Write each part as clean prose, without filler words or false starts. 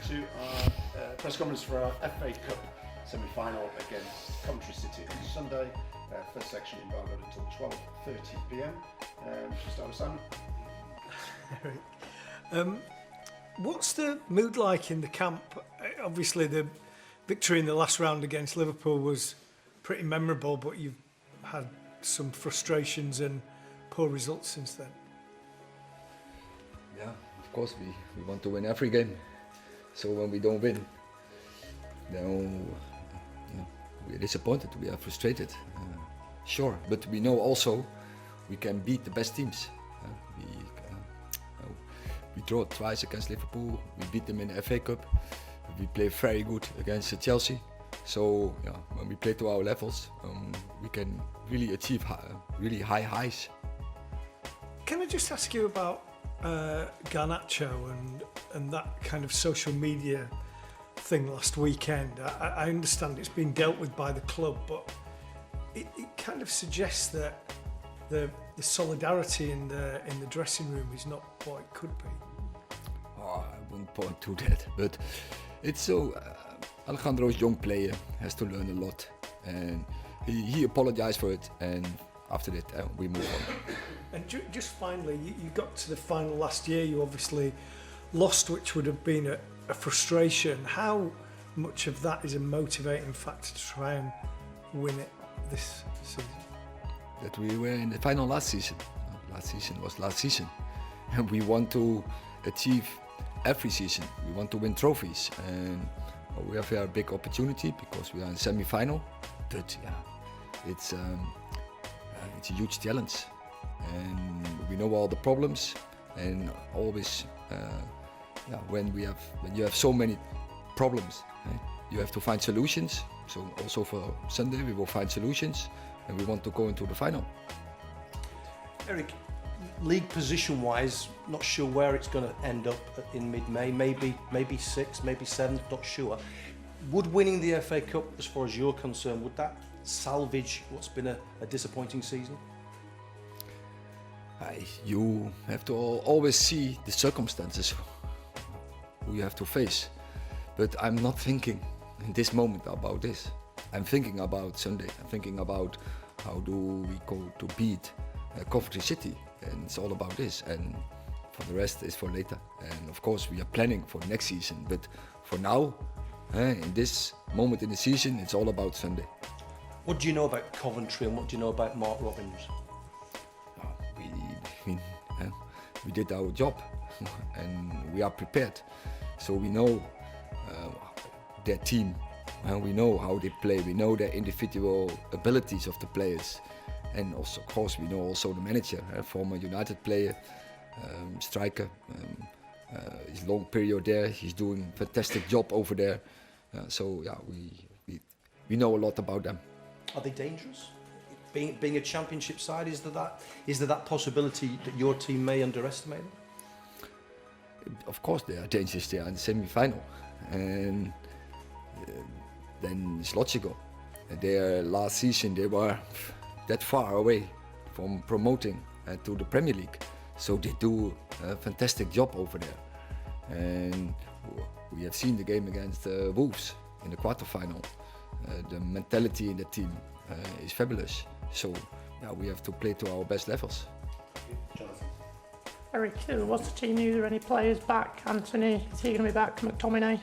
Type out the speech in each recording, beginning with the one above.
to our press conference for our FA Cup semi-final against Coventry City on Sunday. First section embargoed until 12:30 p.m. Just start with Simon. Erik, what's the mood like in the camp? Obviously, the victory in the last round against Liverpool was pretty memorable, but you've had some frustrations and poor results since then. Yeah, of course we want to win every game. So when we don't win, then we're disappointed, we are frustrated. Sure, but we know also we can beat the best teams. We draw twice against Liverpool, we beat them in the FA Cup, we play very good against Chelsea. So when we play to our levels, we can really achieve really high highs. Can I just ask you about Garnacho and that kind of social media thing last weekend? I understand it's been dealt with by the club, but it kind of suggests that the solidarity in the dressing room is not what it could be. Oh, I wouldn't point to that, but it's so. Alejandro's young player, has to learn a lot, and he apologized for it, and after that we move on. And just finally, you got to the final last year. You obviously lost, which would have been a frustration. How much of that is a motivating factor to try and win it this season? That we were in the final last season. Last season was last season, and we want to achieve every season. We want to win trophies, and we have a big opportunity because we are in semi-final. But it's a huge challenge, and we know all the problems. And always, when you have so many problems, you have to find solutions. So also for Sunday, we will find solutions, and we want to go into the final. Erik, league position-wise, not sure where it's going to end up in mid-May. Maybe 6th, maybe 7th, not sure. Would winning the FA Cup, as far as you're concerned, would that salvage what's been a disappointing season? You have to always see the circumstances who you have to face. But I'm not thinking in this moment about this. I'm thinking about Sunday. I'm thinking about how do we go to beat Coventry City, and it's all about this. And for the rest is for later. And of course we are planning for next season. But for now, in this moment in the season, it's all about Sunday. What do you know about Coventry, and what do you know about Mark Robins? We did our job, and we are prepared. So we know their team, and we know how they play. We know their individual abilities of the players, and also, of course, we know also the manager, former United player, striker. His long period there, he's doing a fantastic job over there. We know a lot about them. Are they dangerous? Being a championship side, is there that possibility that your team may underestimate them? Of course they are dangerous. They are in the semi-final, and then it's logical. Their last season they were that far away from promoting to the Premier League, so they do a fantastic job over there. And we have seen the game against Wolves in the quarterfinal. The mentality in the team is fabulous. So we have to play to our best levels. Erik, what's the team news? Are any players back? Anthony, is he going to be back? McTominay?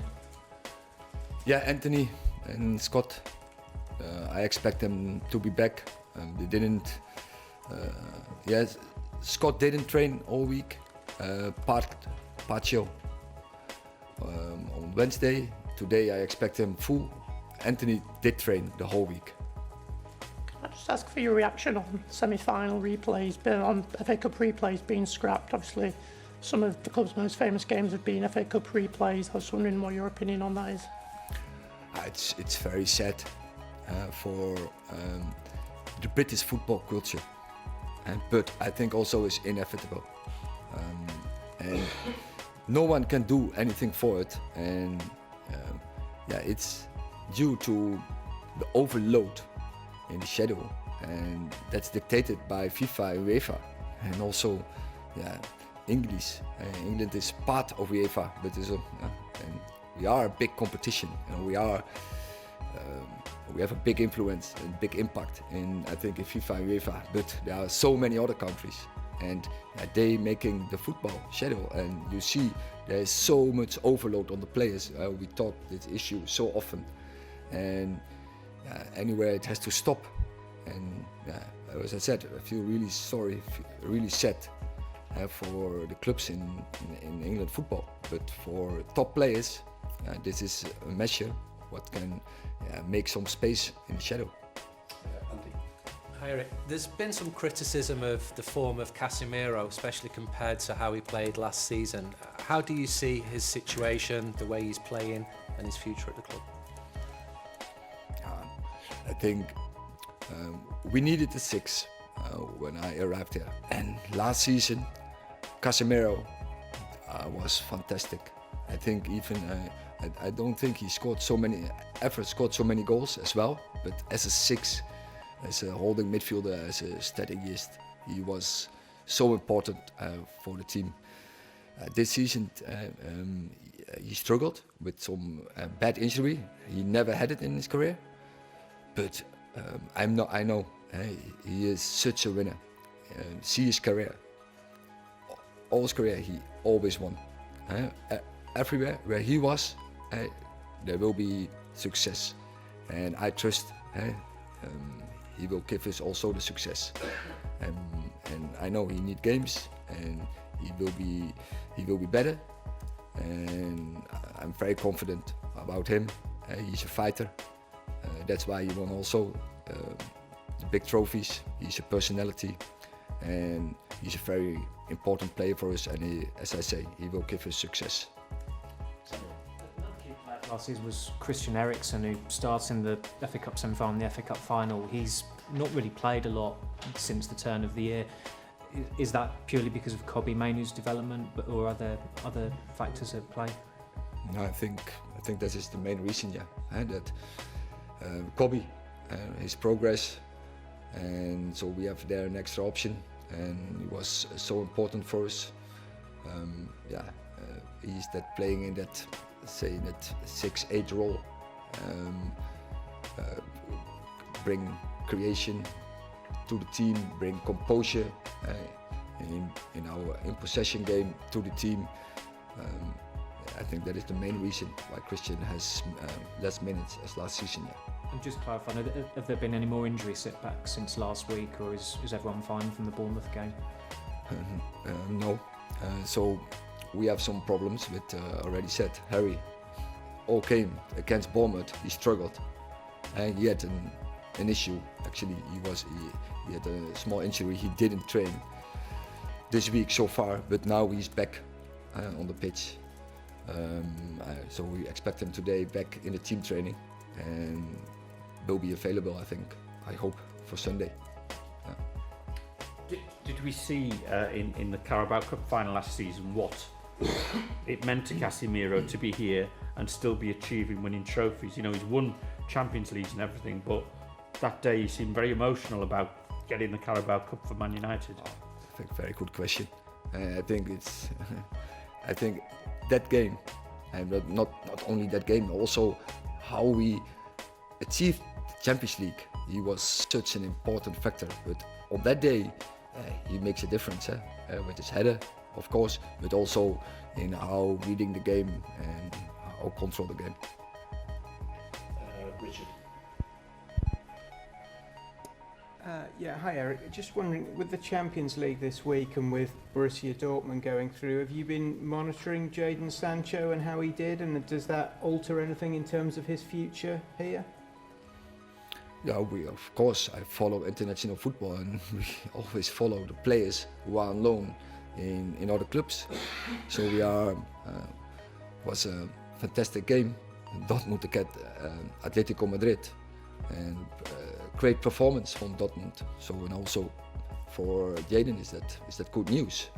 Yeah, Anthony and Scott. I expect them to be back. They didn't. Scott didn't train all week. Partial on Wednesday. Today I expect him full. Anthony did train the whole week. Can I just ask for your reaction on semi-final replays, on FA Cup replays being scrapped? Obviously, some of the club's most famous games have been FA Cup replays. I was wondering what your opinion on that is. It's very sad for the British football culture, but I think also it's inevitable, and no one can do anything for it. And it's due to the overload in the schedule, and that's dictated by FIFA and UEFA, and also England is part of UEFA, but we are a big competition, and we have a big influence and big impact in, I think, in FIFA and UEFA. But there are so many other countries, and they making the football shadow, and you see there is so much overload on the players. We talk this issue so often, and anywhere it has to stop. And as I said, I feel really sorry, really sad for the clubs in England football. But for top players, this is a measure what can make some space in the shadow. Hi Erik, there's been some criticism of the form of Casemiro, especially compared to how he played last season. How do you see his situation, the way he's playing, and his future at the club? I think we needed a 6 when I arrived here, and last season Casemiro was fantastic. I think even I don't think he scored so many goals as well, but as a 6, as a holding midfielder, as a strategist, he was so important for the team. This season he struggled with some bad injury. He never had it in his career, but I know he is such a winner. See his career, all his career he always won. Everywhere where he was, there will be success, and I trust he will give us also the success. And I know he needs games, and he will be better, and I'm very confident about him. He's a fighter. That's why he won also the big trophies. He's a personality, and he's a very important player for us, and as I say, he will give us success. Last season was Christian Eriksen, who starts in the FA Cup semi-final and the FA Cup final. He's not really played a lot since the turn of the year. Is that purely because of Kobbie Mainoo's development, or are there other factors at play? No, I think that is the main reason, that Kobbie, his progress, and so we have there an extra option, and he was so important for us. He's that playing in that, say, that 6-8 role, bring creation to the team, bring composure in our in possession game to the team. I think that is the main reason why Christian has less minutes as last season. And just clarify, have there been any more injury setbacks since last week, or is everyone fine from the Bournemouth game? No. So we have some problems with, already said, Harry. All came against Bournemouth, he struggled. And he had an issue. Actually, he had a small injury. He didn't train this week so far, but now he's back on the pitch. So we expect him today back in the team training, and will be available, I hope, for Sunday. Did we see in the Carabao Cup final last season what it meant to Casemiro to be here and still be achieving winning trophies? You know, he's won Champions Leagues and everything, but that day he seemed very emotional about getting the Carabao Cup for Man United. I think very good question. I think it's, I think that game, and not only that game, also how we achieved the Champions League. He was such an important factor, but on that day he makes a difference with his header, of course, but also in how reading the game and how control the game. Richard. Hi Erik. Just wondering, with the Champions League this week and with Borussia Dortmund going through, have you been monitoring Jadon Sancho and how he did, and does that alter anything in terms of his future here? Yeah, of course, I follow international football, and we always follow the players who are on loan in other clubs. So was a fantastic game. Dortmund against Atletico Madrid, and great performance from Dortmund. So, and also for Jadon is that good news.